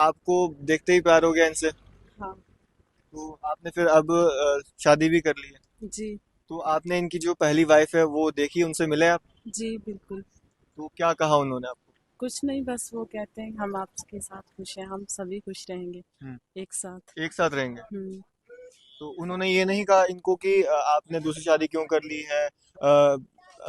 आपको देखते ही प्यार हो गया इनसे? हाँ। तो आपने फिर अब शादी भी कर ली है? जी। तो आपने इनकी जो पहली वाइफ है वो देखी, उनसे मिले आप? जी बिल्कुल। तो क्या कहा उन्होंने आपको? कुछ नहीं, बस वो कहते हैं हम आपके साथ खुश हैं, हम सभी खुश रहेंगे हम्म। एक साथ। एक साथ रहेंगे? हम्म। तो उन्होंने ये नहीं कहा इनको कि आपने दूसरी शादी क्यों कर ली है,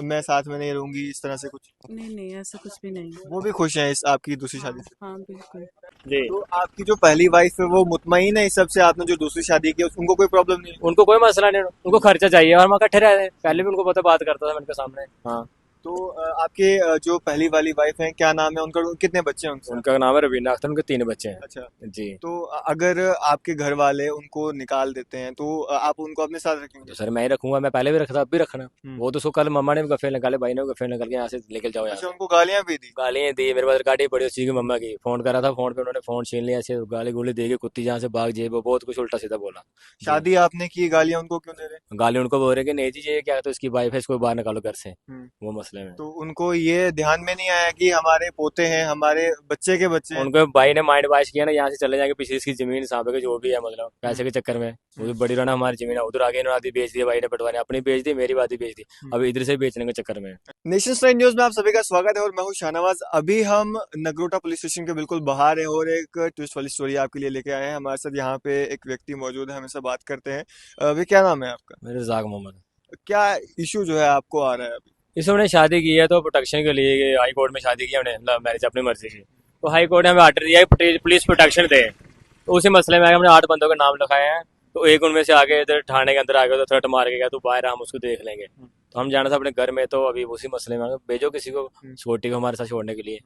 मैं साथ में नहीं रहूंगी, इस तरह से कुछ? नहीं नहीं, ऐसा कुछ भी नहीं। वो भी खुश हैं इस आपकी दूसरी हाँ शादी से? हाँ बिल्कुल। जी। तो आपकी जो पहली वाइफ है वो मुतमईन है इस सब से? आपने जो दूसरी शादी की है उनको कोई प्रॉब्लम नहीं है? उनको कोई मसला नहीं, उनको खर्चा चाहिए और हम इकट्ठे रह रहे हैं। पहले भी उनको पता, बात करता था मैं उनके सामने। हाँ। तो आपके जो पहली वाली वाइफ है क्या नाम है उनका, कितने बच्चे हैं उनसे? उनका नाम है रवीना अख्तर, उनके 3 बच्चे अच्छा। हैं जी। तो अगर आपके घर वाले उनको निकाल देते हैं तो आप उनको अपने साथ तो रखेंगे? सर मैं ही रखूंगा, मैं पहले भी रखा था, अब भी रखना। हम्म। वो तो उसको कल मम्मा ने भी गफे निकाले, भाई ने भी गफे निकाल के यहाँ से लेके जाओ, यहाँ अच्छा, से उनको गालियां भी दी? गालियां दी। मेरे पास रिकॉर्डिंग पड़ी उसी की, मम्मा की। फोन करा था, फोन पे उन्होंने फोन छीन लिया, ऐसे गाली गुली दे के कुत्ती जहाँ से भाग जाए, वो बहुत कुछ उल्टा सीधा बोला जी। शादी आपने की, गालियां उनको क्यों दे रहे गाली उनको बोल रहे कि नहीं जी ये क्या, तो इसकी वाइफ है, इसको बाहर निकालो घर से। हैं? वो मसले में तो उनको ये ध्यान में नहीं आया कि हमारे पोते हैं, हमारे बच्चे के बच्चे हैं? उनको भाई ने माइंड वॉश किया ना, यहाँ से चले जाएंगे, पीछे इसकी जमीन सांभे के जो भी है, मतलब हम्म। पैसे के चक्कर में। वो हम्म। भी बड़ी रहा हमारी जमीन है, उधर आगे इन्होंने आधी बेच दी, भाई ने पटवारी ने अपनी बेच दी, मेरी भी आधी बेच दी। हम्म। अब इधर से बेचने के चक्कर में। नेशन स्टाइल न्यूज में आप सभी का स्वागत है और मैं हूं शाहनवाज। अभी हम नगरोटा पुलिस स्टेशन के बिल्कुल बाहर हैं और एक ट्विस्ट वाली स्टोरी आपके लिए लेके आए हैं। हमारे साथ यहाँ पे एक व्यक्ति मौजूद है, हमेशा बात करते हैं। वे क्या नाम है आपका? मेरे रजाक मोहम्मद। क्या इशू जो है आपको आ रहा है अभी? इसमें हमने शादी की है तो प्रोटेक्शन के लिए हाई कोर्ट में शादी की हमने, लव मैरिज अपनी मर्जी की। तो हाई कोर्ट ने हमें ऑर्डर दिया है पुलिस प्रोटेक्शन दे। तो उसी मसले में आके हमने 8 बंदों के नाम लिखाए हैं। तो एक उनमें से आगे इधर थाने के अंदर आ गया, तो थ्रेट मार के गया, तो बाहर हम उसको देख लेंगे। तो हम जाना था अपने घर में, तो अभी उसी मसले में भेजो किसी को हम्म। सिक्योरिटी को हमारे साथ छोड़ने के लिए।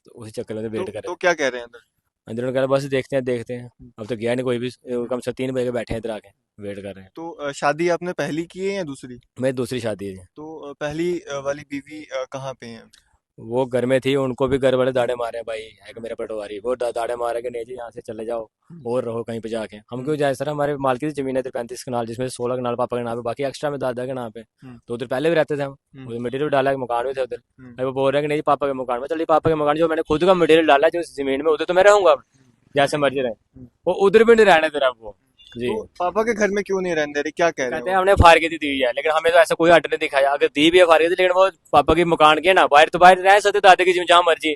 तो उसी चक्कर में तो वेट कर रहे तो हैं। क्या कह रहे हैं अंदर? अंदर कह रहा बस देखते हैं देखते हैं। अब तो गया नहीं कोई भी, कम से 3 बजे के बैठे हैं इधर आके, वेट कर रहे हैं। तो शादी आपने पहली की है या दूसरी? मेरी दूसरी शादी है। तो पहली वाली बीवी कहाँ पे है? वो घर में थी, उनको भी घर वाले दाड़े मारे हैं भाई, है कि मेरा पटवारी, वो दाड़े मारे कि नहीं जी यहाँ से चले जाओ हम्म। और रहो कहीं पे जाके। हम हम्म। क्यों जाए सर, हमारे मालकी की जमीन है इधर 35 कनाल, जिसमें 16 कनाल पापा के नाम है, बाकी एक्स्ट्रा में दादा के नाम पे। हम्म। तो उधर पहले भी रहते थे हम। हम्म। उधर मटेरियल डाला है, मकान भी थे उधर। हम्म। अभी वो बोल रहे हैं कि नहीं जी पापा के मकान में, चलिए पापा के मकान जो मैंने खुद का मटेरियल डाला है जो इस जमीन में, उधर तो मैं रहूंगा अब, जैसे मर्जी रहे। हम्म। वो उधर भी नहीं रहने दे रहा वो जी। तो पापा के घर में क्यों नहीं रहने दे रहे, क्या कह रहे हैं कहते वो? हैं हमने फारगी दी है, लेकिन हमें तो ऐसा कोई आर्डर नहीं दिखाया। अगर दी भी है फारगी, लेकिन वो पापा की मकान की है ना, बाहर तो बाहर रह सकते दादे की जहाँ मर्जी।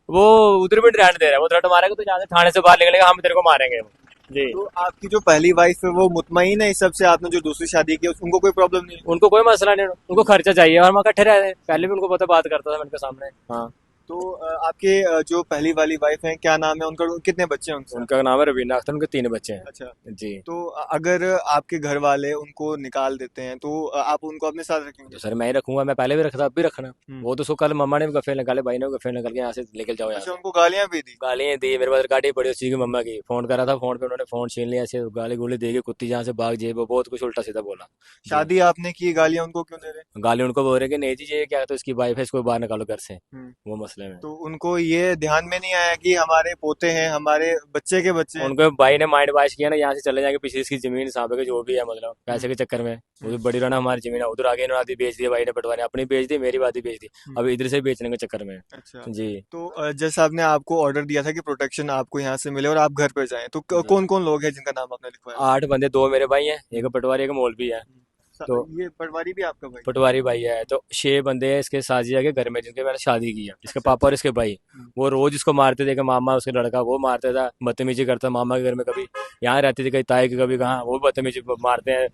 वो उधर भी नहीं रहने दे रहा है, वो थ्रेट मारेगा तो जहाँ से थाने से बाहर निकलेगा, हम तेरे को मारेंगे वो जी। तो आपकी जो पहली वाइफ है वो मुतमईन है इस सब से? आपने जो दूसरी शादी की है उनको कोई प्रॉब्लम नहीं है? उनको कोई मसला नहीं, उनको खर्चा चाहिए और हम इकट्ठे रह रहे हैं। पहले भी उनको पता, बात करता था मैं उनके सामने। हाँ। तो आपके जो पहली वाली वाइफ है क्या नाम है उनका, कितने बच्चे हैं उनसे? उनका नाम है रवीना अख्तर, उनके 3 बच्चे अच्छा। हैं जी। तो अगर आपके घर वाले उनको निकाल देते हैं तो आप उनको अपने साथ तो रखेंगे? सर मैं ही रखूंगा, मैं पहले भी रखा था, अब भी रखना। हम्म। वो तो उसको कल मम्मा ने भी गफे निकाले, भाई ने भी गफे निकाल के यहाँ से लेके जाओ, यहाँ अच्छा, से उनको गालियां भी दी? गालियां दी। मेरे पास रिकॉर्डिंग पड़ी उसी की, मम्मा की। फोन करा था, फोन पे उन्होंने फोन छीन लिया, ऐसे गाली गुली दे के कुत्ती जहाँ से भाग जाए, वो बहुत कुछ उल्टा सीधा बोला जी। शादी आपने की, गालियां उनको क्यों दे रहे गाली उनको बोल रहे कि नहीं जी ये क्या, तो इसकी वाइफ है, इसको बाहर निकालो घर से। हैं? वो मसले में तो उनको ये ध्यान में नहीं आया कि हमारे पोते हैं, हमारे बच्चे के बच्चे हैं? उनको भाई ने माइंड वॉश किया ना, यहाँ से चले जाएंगे, पीछे इसकी जमीन सांभे के जो भी है, मतलब हम्म। पैसे के चक्कर में। वो भी हम्म। बड़ी रहा हमारी जमीन है, उधर आगे इन्होंने आधी बेच दी, भाई ने पटवारी ने अपनी बेच दी, मेरी भी आधी बेच दी। हम्म। अब इधर से बेचने के चक्कर में अच्छा। जी। तो जैसे आपने आपको ऑर्डर दिया था कि प्रोटेक्शन आपको यहाँ से मिले और आप घर पे जाएं, तो जी। कौन कौन लोग हैं जिनका नाम आपने लिखवाया? 8 बंदे, 2 मेरे भाई हैं, एक हम्म। पटवारी एक मौलवी है। हम्म। तो ये पटवारी भी आपका भाई? पटवारी भाई है, तो 6 बंदे हैं इसके साजिया के घर में, जिनके मैंने शादी की है, इसके अच्छा। पापा और इसके भाई। हम्म। वो रोज इसको मारते थे कि मामा, उसके लड़का वो मारता था, बदतमीजी करता मामा के घर में, कभी यहाँ रहती थी, कहीं ताए की, कभी कहाँ, वो बदतमीजी मारते हैं।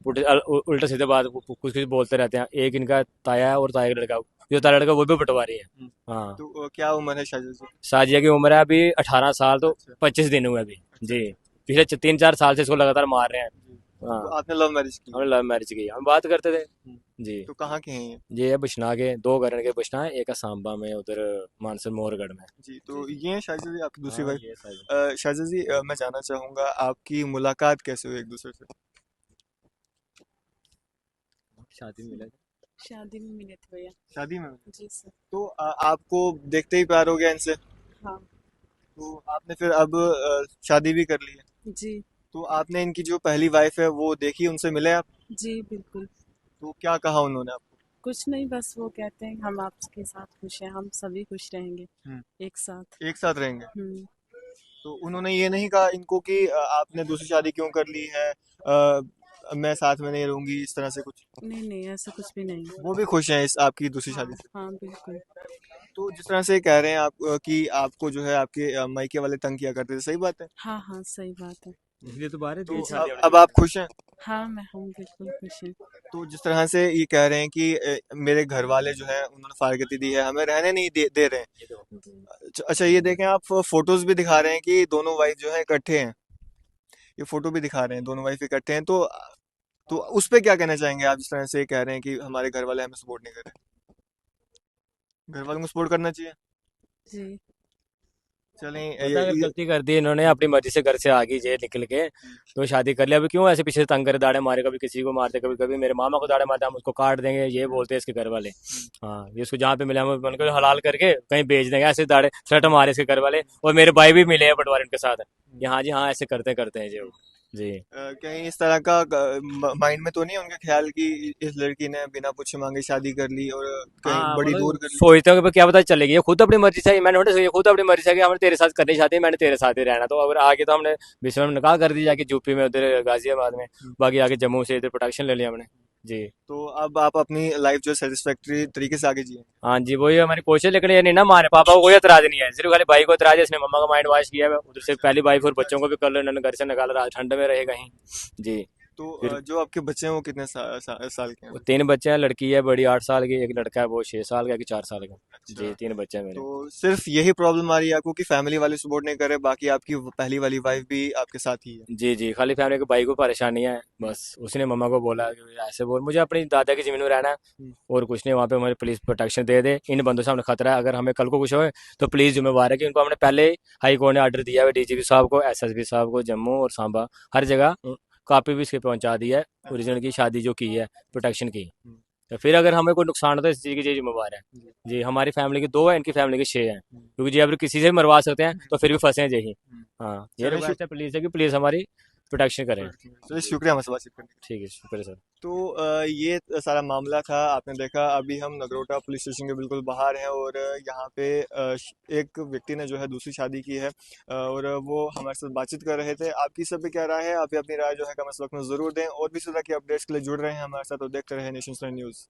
उल्टा सीधे बात कुछ कुछ बोलते रहते हैं। एक इनका ताया है और ताया का लड़का, जो ताया लड़का वो भी पटवारी है। हम्म। हाँ। तो क्या उम्र है शादी से? साजिया की उम्र है अभी 18 साल, तो अच्छा। 25 दिन हुए अभी अच्छा। जी। अच्छा। पिछले 3-4 साल से इसको लगातार मार रहे हैं। जी। हाँ। तो आपने लव मैरिज की? हमने लव मैरिज की, हम बात करते थे हम्म। जी। तो कहाँ के हैं ये? ये है बिश्ना के, 2 घर इनके बिश्ना है, एक है सांबा में, उधर मानसर मोरगढ़ में। जी, तो ये है शाहिजा जी आपकी दूसरी हाँ वाइफ? ये साइड। शाहिजा जी, मैं जानना चाहूंगा आपकी मुलाकात कैसे हुई एक दूसरे से? शादी में मिला था। शादी में मिले थे भैया। शादी में? जी सर। तो आपको देखते ही प्यार हो गया इनसे? हाँ। तो आपने फिर अब शादी भी कर ली है? जी। तो आपने इनकी जो पहली वाइफ है वो देखी, उनसे मिले आप? जी बिल्कुल। तो क्या कहा उन्होंने आपको? कुछ नहीं, बस वो कहते हैं हम आपके साथ खुश हैं, हम सभी खुश रहेंगे हम्म। एक साथ। एक साथ रहेंगे? हम्म। तो उन्होंने ये नहीं कहा इनको कि आपने दूसरी शादी क्यों कर ली है, मैं साथ में नहीं रहूंगी, इस तरह से कुछ? नहीं नहीं, ऐसा कुछ भी नहीं। वो भी खुश हैं इस आपकी दूसरी हाँ शादी से? हाँ बिल्कुल। तो जिस तरह से कह रहे हैं आप कि आपको जो है आपके मायके वाले तंग किया करते थे, सही बात है? हाँ हाँ सही बात है। इसलिए तो बाहर है तो दी शादी अब आप खुश हैं? हाँ मैं हम बिल्कुल खुश हैं। तो जिस तरह से ये कह रहे हैं कि मेरे घर वाले जो है उन्होंने फारगती दी है, हमें रहने नहीं दे रहे हैं। जी अच्छा, ये देखें आप, फोटोज भी दिखा रहे हैं कि दोनों वाइफ जो है इकट्ठे हैं। ये फोटो भी दिखा रहे हैं, दोनों वाइफ इकट्ठे हैं। तो उस पे क्या कहना चाहेंगे आप, जिस तरह से कह रहे हैं कि हमारे घर वाले हमें सपोर्ट नहीं कर रहे? घर वालों को सपोर्ट करना चाहिए। जी। चलें पता है, अगर गलती कर दी इन्होंने अपनी मर्जी से घर से आ गई जे निकल के, तो शादी कर लिया। अभी क्यों ऐसे पीछे से तंग करे, दाड़े मारे, कभी किसी को मारते, कभी कभी मेरे मामा को दाड़े मारते, हम उसको काट देंगे, ये बोलते हैं इसके घर वाले। हाँ, ये उसको जहाँ पे मिले हम उनको हलाल करके कहीं बेच देंगे, ऐसे दाड़े सट मारे इसके घर वाले। और मेरे भाई भी मिले हैं पटवारी उनके साथ। यहाँ जी हाँ, ऐसे करते करते हैं जो। जी कहीं इस तरह का माइंड में तो नहीं है उनके ख्याल कि इस लड़की ने बिना पूछे मांगे शादी कर ली और कहीं हाँ, बड़ी दूर मतलब कर ली? सोचते हो कि क्या पता चलेगी, ये खुद अपनी मर्जी से, मैंने नोटिस, ये खुद अपनी मर्जी से कि हमने तेरे साथ करनी चाहती है, मैंने तेरे साथ ही रहना। तो अगर आगे तो हमने विश्व में निकाह कर दी जाके यूपी में, उधर गाजियाबाद में। बाकी आगे जम्मू से इधर प्रोटेक्शन ले लिया हमने। जी तो अब आप अपनी लाइफ जो सेटिस्फैक्टरी तरीके से आगे जिए? हाँ जी, वही हमारी कोशिश। लेकिन ये नहीं ना, मारे पापा को कोई एतराज नहीं है, सिर्फ खाली भाई को एतराज है, इसने मम्मा का माइंड वॉश किया है। उधर से पहली वाइफ और बच्चों को भी कर लो, इन्होंने घर से निकाला, रहा ठंड में रहे कहीं। जी। तो फिर जो आपके बच्चे हैं वो कितने साल के हैं? वो 3 बच्चे हैं, लड़की है बड़ी 8 साल की, एक लड़का है वो 6 साल का कि 4 साल का। अच्छा। जी, 3 बच्चे हैं मेरे। तो सिर्फ यही प्रॉब्लम आ रही है आपको कि फैमिली वाले सपोर्ट नहीं कर रहे, बाकी आपकी पहली वाली वाइफ भी आपके साथ ही है? जी जी, खाली फैमिली के भाई को परेशानी है बस। उसने मम्मा को बोला कि ऐसे बोल, मुझे अपनी दादा की जमीन में रहना है, हम्म। और कुछ नहीं। वहाँ पे हमारी पुलिस प्रोटेक्शन दे दे, इन बंदों से हमें खतरा है, अगर हमें कल को कुछ होए तो पुलिस जिम्मेवार है। कि उनको हमने पहले हाई कोर्ट ने ऑर्डर दिया है, डीजीपी साहब को, एसएसपी साहब को, जम्मू और सांबा, हर जगह कॉपी भी इसके पहुंचा दी है, ओरिजिनल की शादी जो की है प्रोटेक्शन की। हम्म। तो फिर अगर हमें कोई नुकसान होता है, इस चीज़ की ये जिम्मेवार है। जी। जी, हमारी फैमिली के 2 है, इनकी फैमिली के 6 हैं, हम्म। क्योंकि जी अगर किसी से भी मरवा सकते हैं तो फिर भी फंसे हैं यही। हम्म। हाँ, ये चलिए रिक्वेस्ट है पुलिस से कि पुलिस हमारी प्रोटेक्शन करें। चलिए, शुक्रिया हमसे बातचीत करने के लिए। ठीक है, शुक्रिया सर। तो ये सारा मामला था, आपने देखा। अभी हम नगरोटा पुलिस स्टेशन के बिल्कुल बाहर हैं और यहाँ पे एक व्यक्ति ने जो है दूसरी शादी की है, और वो हमारे साथ बातचीत कर रहे थे। आपकी सब पे क्या राय है? आप भी अपनी राय जो है कमेंट्स बॉक्स में जरूर दें, और भी इस तरह की अपडेट्स के लिए जुड़ रहे हैं हमारे साथ, और देखते रहे नेशन न्यूज़।